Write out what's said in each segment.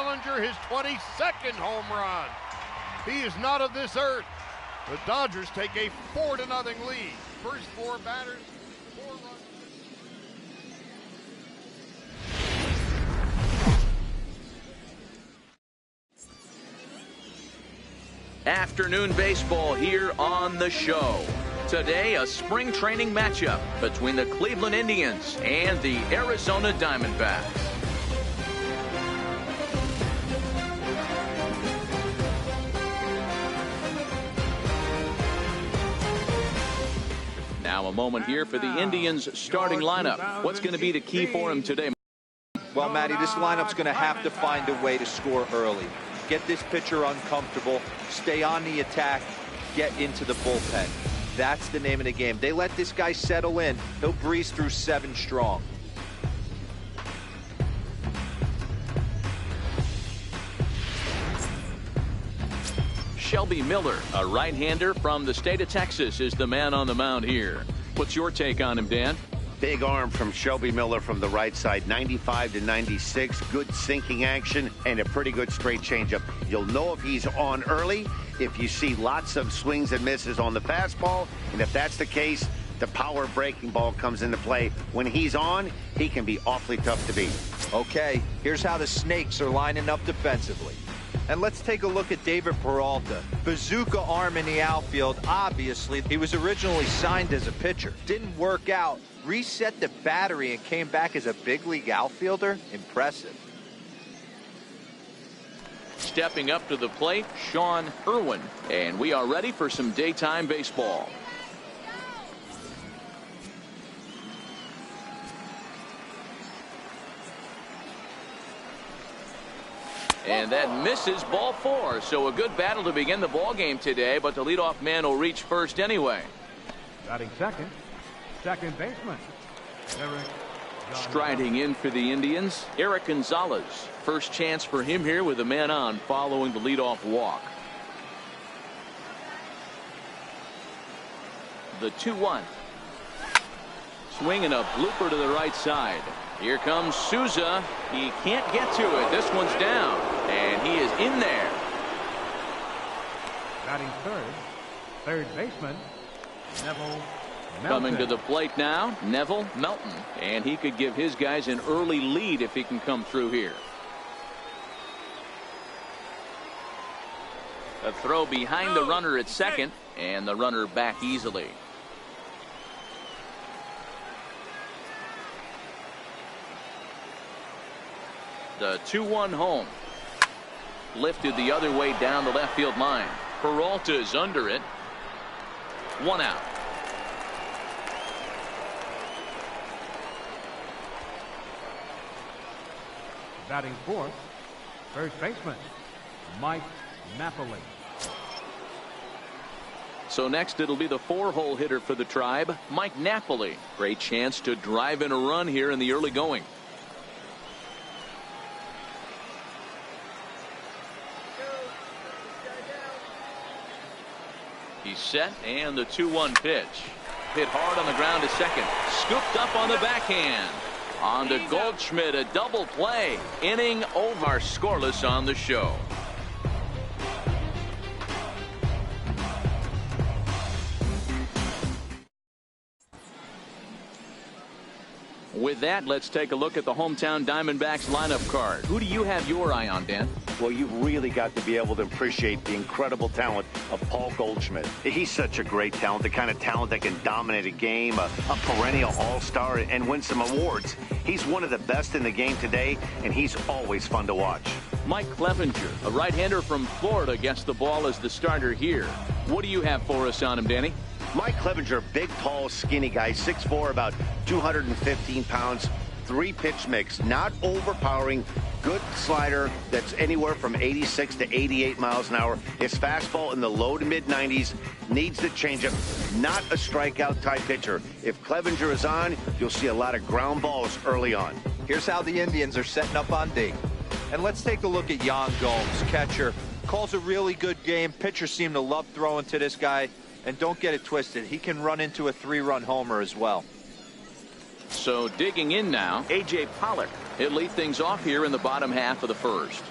Bellinger his 22nd home run. He is not of this earth. The Dodgers take a 4-0 lead. First four batters, 4 runs. Afternoon baseball here on the show. Today, a spring training matchup between the Cleveland Indians and the Arizona Diamondbacks. Now a moment here for the Indians starting lineup. What's going to be the key for him today? Well, Matty, this lineup's going to have to find a way to score early. Get this pitcher uncomfortable, stay on the attack, get into the bullpen. That's the name of the game. They let this guy settle in, he'll breeze through 7 strong. Shelby Miller, a right-hander from the state of Texas, is the man on the mound here. What's your take on him, Dan? Big arm from Shelby Miller from the right side, 95 to 96, good sinking action, and a pretty good straight changeup. You'll know if he's on early if you see lots of swings and misses on the fastball, and if that's the case, the power breaking ball comes into play. When he's on, he can be awfully tough to beat. Okay, here's how the Snakes are lining up defensively. And let's take a look at David Peralta. Bazooka arm in the outfield. Obviously, he was originally signed as a pitcher. Didn't work out. Reset the battery and came back as a big league outfielder. Impressive. Stepping up to the plate, Sean Irwin. And we are ready for some daytime baseball. And that misses, ball 4. So a good battle to begin the ball game today, but the leadoff man will reach first anyway. Batting second, second baseman, Eric. Striding in for the Indians, Eric Gonzalez. First chance for him here with a man on following the leadoff walk. The 2-1. Swinging a blooper to the right side. Here comes Souza. He can't get to it. This one's down, and he is in there. Batting third baseman, Neville Melton. Coming to the plate now, Neville Melton, and he could give his guys an early lead if he can come through here. A throw behind the runner at second, and the runner back easily. The 2-1 home. Lifted the other way down the left field line. Peralta is under it. 1 out. Batting fourth, first baseman, Mike Napoli. So next it'll be the 4-hole hitter for the Tribe, Mike Napoli. Great chance to drive in a run here in the early going. He's set, and the 2-1 pitch. Hit hard on the ground to second. Scooped up on the backhand. On to Goldschmidt, a double play. Inning over, scoreless on the show. With that, let's take a look at the hometown Diamondbacks lineup card. Who do you have your eye on, Dan? Well, you've really got to be able to appreciate the incredible talent of Paul Goldschmidt. He's such a great talent, the kind of talent that can dominate a game, a perennial all-star, and win some awards. He's one of the best in the game today, and he's always fun to watch. Mike Clevenger, a right-hander from Florida, gets the ball as the starter here. What do you have for us on him, Danny? Mike Clevenger, big, tall, skinny guy, 6'4", about 215 pounds, 3-pitch mix, not overpowering, good slider that's anywhere from 86 to 88 miles an hour. His fastball in the low to mid-90s, needs the changeup, not a strikeout type pitcher. If Clevenger is on, you'll see a lot of ground balls early on. Here's how the Indians are setting up on D. And let's take a look at Yan Gomes, catcher. Calls a really good game. Pitchers seem to love throwing to this guy. And don't get it twisted, he can run into a 3-run homer as well. So digging in now, A.J. Pollock. He'll lead things off here in the bottom half of the first.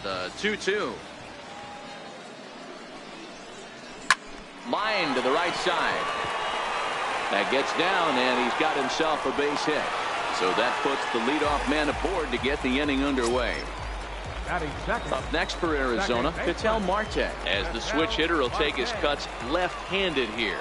The 2-2. Line to the right side. That gets down, and he's got himself a base hit. So that puts the leadoff man aboard to get the inning underway. Up next for Arizona, Ketel Marte, as the switch hitter will take his cuts left-handed here.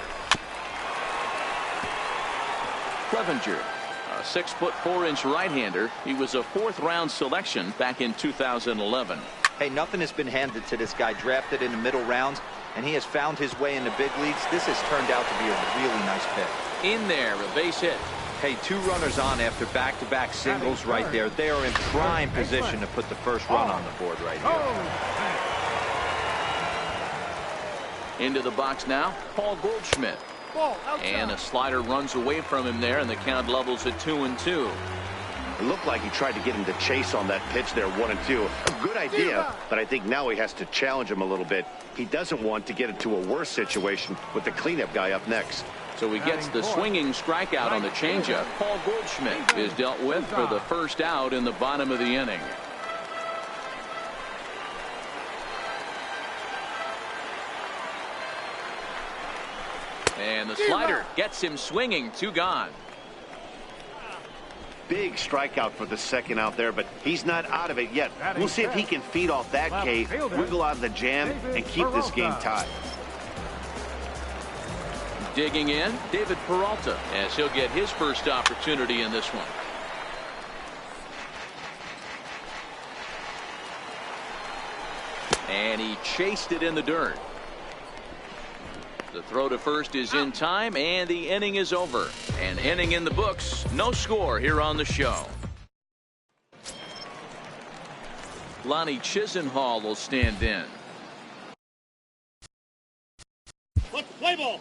Clevenger, a 6'4" right-hander. He was a 4th-round selection back in 2011. Hey, nothing has been handed to this guy. Drafted in the middle rounds, and he has found his way in the big leagues. This has turned out to be a really nice pick. In there, a base hit. Hey, 2 runners on after back-to-back singles right there. They are in prime position to put the first run on the board right here. Into the box now, Paul Goldschmidt. And a slider runs away from him there, and the count levels at 2-2. It looked like he tried to get him to chase on that pitch there, 1-2. A good idea, but I think now he has to challenge him a little bit. He doesn't want to get into a worse situation with the cleanup guy up next. So he gets the swinging strikeout on the changeup. Paul Goldschmidt is dealt with for the first out in the bottom of the inning. And the slider gets him swinging. 2 gone. Big strikeout for the second out there, but he's not out of it yet. We'll see if he can feed off that K, wiggle out of the jam, and keep this game tied. Digging in, David Peralta, as he'll get his first opportunity in this one. And he chased it in the dirt. The throw to first is in time, and the inning is over. An inning in the books. No score here on the show. Lonnie Chisenhall will stand in. Let's play ball.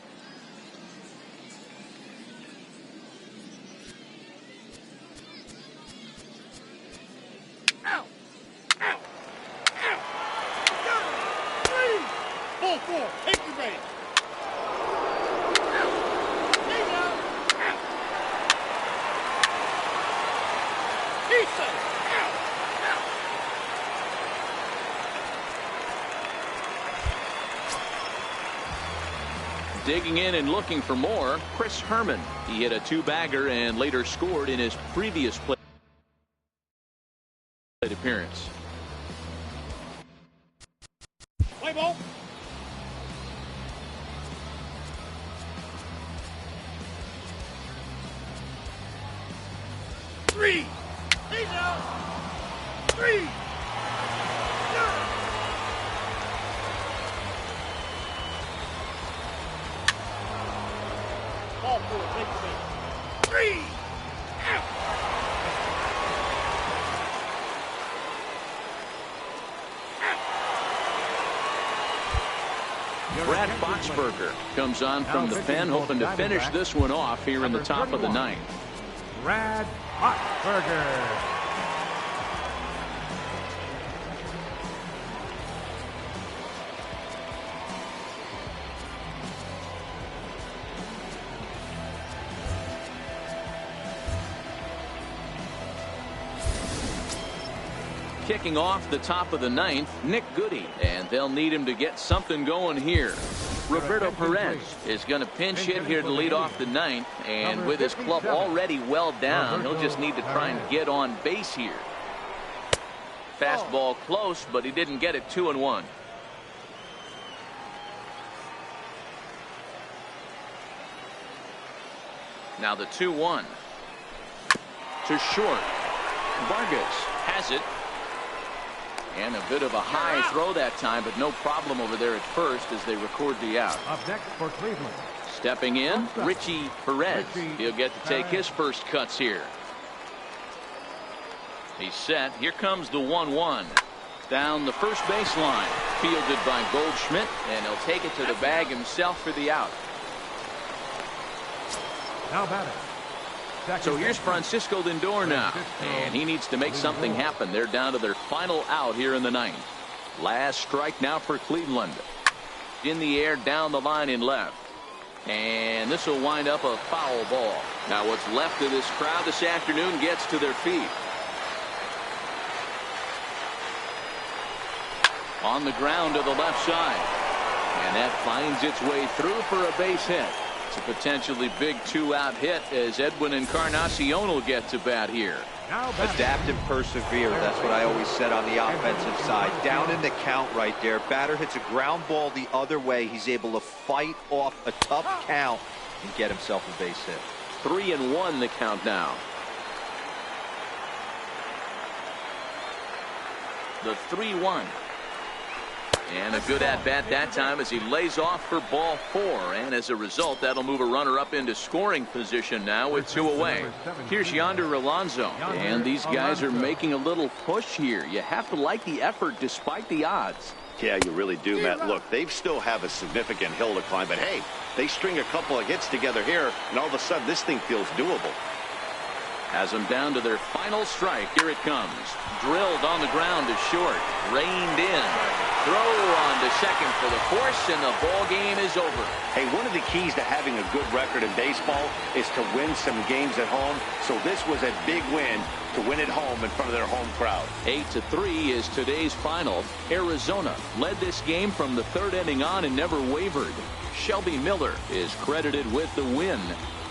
Ball 4, take the base. Digging in and looking for more, Chris Herman. He hit a 2-bagger and later scored in his previous plate appearance. Play ball. Three. He's out. 3. Ball 4, take the base. 3. Brad Boxberger comes on from the pen, hoping to finish this one off here in the top of the 9th. Brad Boxberger. Kicking off the top of the 9th, Nick Goody, and they'll need him to get something going here. Roberto Perez is going to pinch hit here to lead off the 9th, and with his club already well down, he'll just need to try and get on base here. Fastball close, but he didn't get it. 2-1. Now the 2-1 to short. Vargas has it. And a bit of a high throw that time, but no problem over there at first as they record the out. Up next for Cleveland. Stepping in, Richie Perez. He'll get to take his first cuts here. He's set. Here comes the 1-1. Down the first baseline. Fielded by Goldschmidt, and he'll take it to the bag himself for the out. Now batting. So here's Francisco Lindor now, and he needs to make something happen. They're down to their final out here in the 9th. Last strike now for Cleveland. In the air, down the line in left. And this will wind up a foul ball. Now what's left of this crowd this afternoon gets to their feet. on the ground to the left side. And that finds its way through for a base hit. It's a potentially big 2-out hit as Edwin Encarnacion will get to bat here. Now batting. Adapt and persevere. That's what I always said on the offensive side. Down in the count right there. Batter hits a ground ball the other way. He's able to fight off a tough count and get himself a base hit. 3-1 the count now. The 3-1. And a good at-bat that time as he lays off for ball 4. And as a result, that'll move a runner up into scoring position now with 2 away. Here's Yonder Alonso. And these guys are making a little push here. You have to like the effort despite the odds. Yeah, you really do, Matt. Look, they still have a significant hill to climb, but hey, they string a couple of hits together here, and all of a sudden this thing feels doable. Has them down to their final strike. Here it comes. Drilled on the ground to short. Reined in. Throw on to second for the force, and the ball game is over. Hey, one of the keys to having a good record in baseball is to win some games at home. So this was a big win to win at home in front of their home crowd. 8-3 is today's final. Arizona led this game from the 3rd inning on and never wavered. Shelby Miller is credited with the win.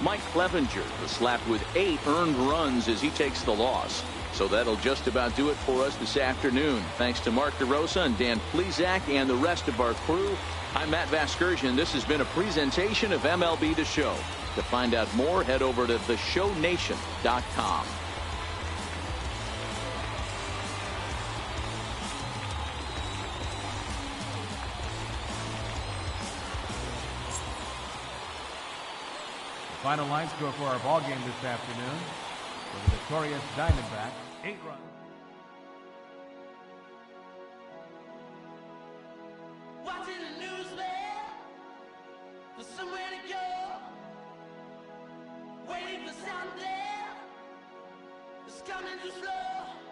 Mike Clevenger was slapped with 8 earned runs as he takes the loss. So that'll just about do it for us this afternoon. Thanks to Mark DeRosa and Dan Plesac and the rest of our crew. I'm Matt Vasgersian. This has been a presentation of MLB The Show. To find out more, head over to theshownation.com. Final line score for our ball game this afternoon. For the victorious Diamondbacks, 8 runs. Watching the news, man, for somewhere to go. Waiting for something that's coming too slow.